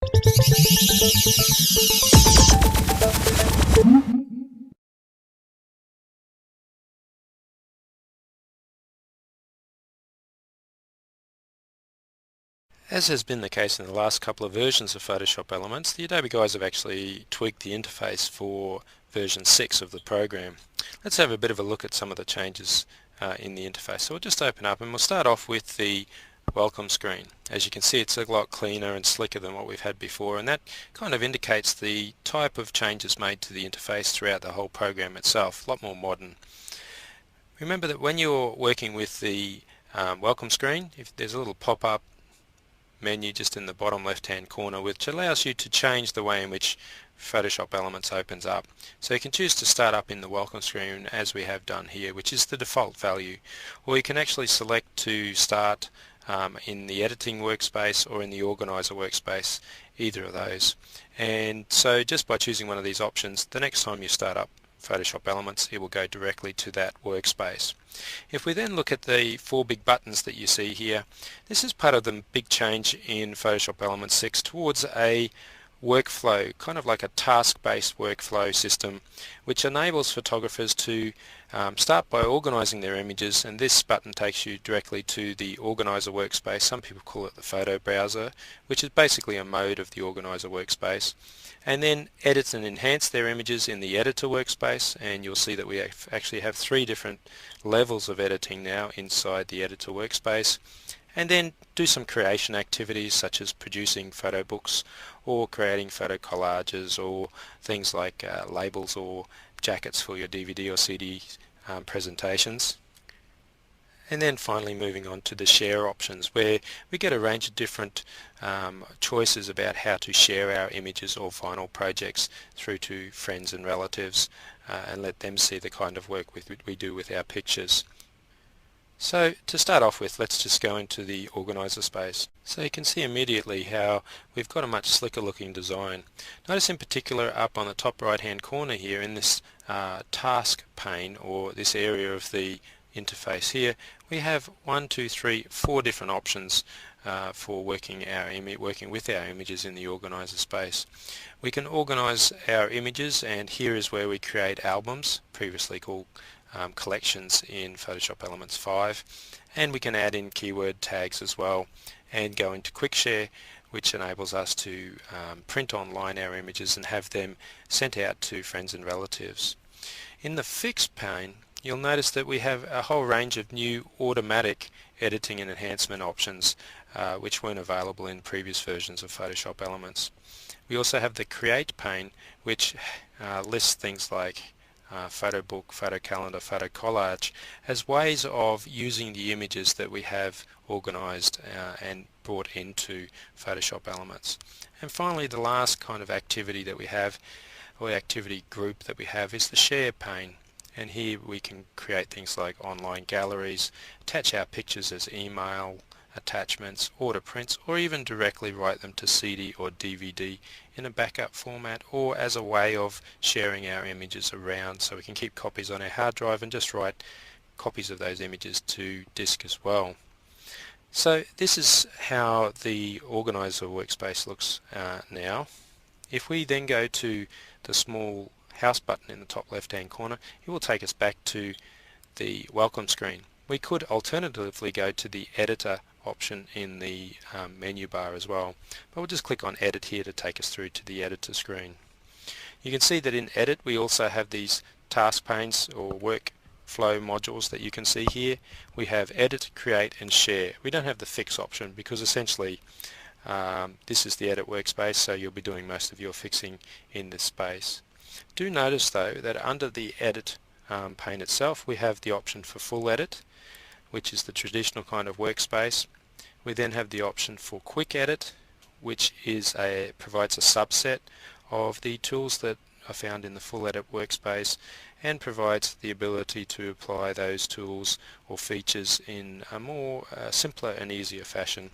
As has been the case in the last couple of versions of Photoshop Elements, the Adobe guys have actually tweaked the interface for version 6 of the program. Let's have a bit of a look at some of the changes in the interface. So we'll just open up and we'll start off with the welcome screen. As you can see, it's a lot cleaner and slicker than what we've had before, and that kind of indicates the type of changes made to the interface throughout the whole program itself, a lot more modern. Remember that when you're working with the welcome screen, if there's a little pop-up menu just in the bottom left hand corner which allows you to change the way in which Photoshop Elements opens up. So you can choose to start up in the welcome screen as we have done here, which is the default value, or you can actually select to start in the editing workspace or in the organizer workspace, either of those. And so just by choosing one of these options, the next time you start up Photoshop Elements, it will go directly to that workspace. If we then look at the 4 big buttons that you see here, this is part of the big change in Photoshop Elements 6 towards a workflow, kind of like a task-based workflow system, which enables photographers to start by organizing their images, and this button takes you directly to the organizer workspace. Some people call it the photo browser, which is basically a mode of the organizer workspace, and then edit and enhance their images in the editor workspace. And you'll see that we actually have 3 different levels of editing now inside the editor workspace, and then do some creation activities such as producing photo books or creating photo collages or things like labels or jackets for your DVD or CD presentations. And then finally moving on to the share options, where we get a range of different choices about how to share our images or final projects through to friends and relatives and let them see the kind of work we do with our pictures. So to start off with, let's just go into the organizer space. So you can see immediately how we've got a much slicker looking design. Notice in particular up on the top right hand corner here in this task pane, or this area of the interface here, we have 4 different options for working with our images in the organizer space. We can organize our images, and here is where we create albums, previously called collections in Photoshop Elements 5, and we can add in keyword tags as well, and go into Quick Share, which enables us to print online our images and have them sent out to friends and relatives. In the Fix pane, you'll notice that we have a whole range of new automatic editing and enhancement options which weren't available in previous versions of Photoshop Elements. We also have the Create pane, which lists things like photo book, photo calendar, photo collage as ways of using the images that we have organized and brought into Photoshop Elements. And finally, the last kind of activity that we have, or activity group that we have, is the Share pane. And here we can create things like online galleries, attach our pictures as email attachments, order prints, or even directly write them to CD or DVD in a backup format, or as a way of sharing our images around, so we can keep copies on our hard drive and just write copies of those images to disk as well. So this is how the organizer workspace looks now. If we then go to the small house button in the top left hand corner, it will take us back to the welcome screen. We could alternatively go to the editor option in the menu bar as well, but we'll just click on edit here to take us through to the editor screen. You can see that in edit we also have these task panes or workflow modules that you can see here. We have edit, create and share. We don't have the fix option because essentially this is the edit workspace, so you'll be doing most of your fixing in this space. Do notice though that under the edit pane itself we have the option for full edit, which is the traditional kind of workspace. We then have the option for quick edit, which is provides a subset of the tools that are found in the full edit workspace, and provides the ability to apply those tools or features in a more simpler and easier fashion.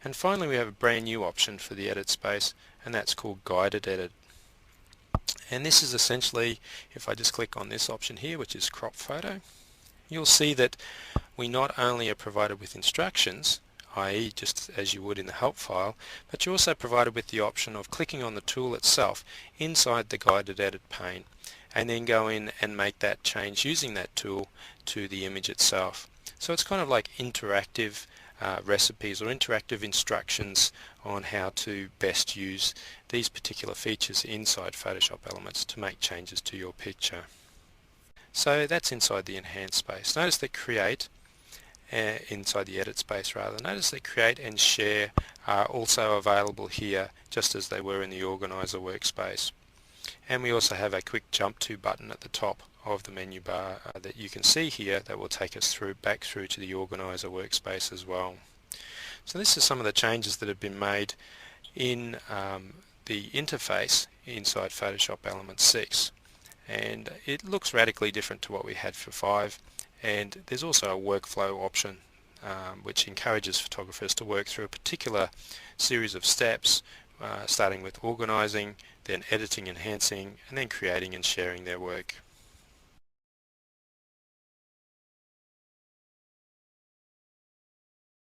And finally we have a brand new option for the edit space, and that's called guided edit. And this is essentially, if I just click on this option here, which is crop photo, you'll see that we not only are provided with instructions i.e. just as you would in the help file, but you're also provided with the option of clicking on the tool itself inside the guided edit pane and then go in and make that change using that tool to the image itself. So it's kind of like interactive recipes or interactive instructions on how to best use these particular features inside Photoshop Elements to make changes to your picture. So that's inside the Enhance space. Notice that Create, inside the Edit space rather, notice that Create and Share are also available here just as they were in the Organizer workspace. And we also have a quick jump to button at the top of the menu bar that you can see here that will take us back through to the Organizer workspace as well. So this is some of the changes that have been made in the interface inside Photoshop Elements 6, and it looks radically different to what we had for 5, and there's also a workflow option which encourages photographers to work through a particular series of steps starting with organizing, then editing, enhancing, and then creating and sharing their work.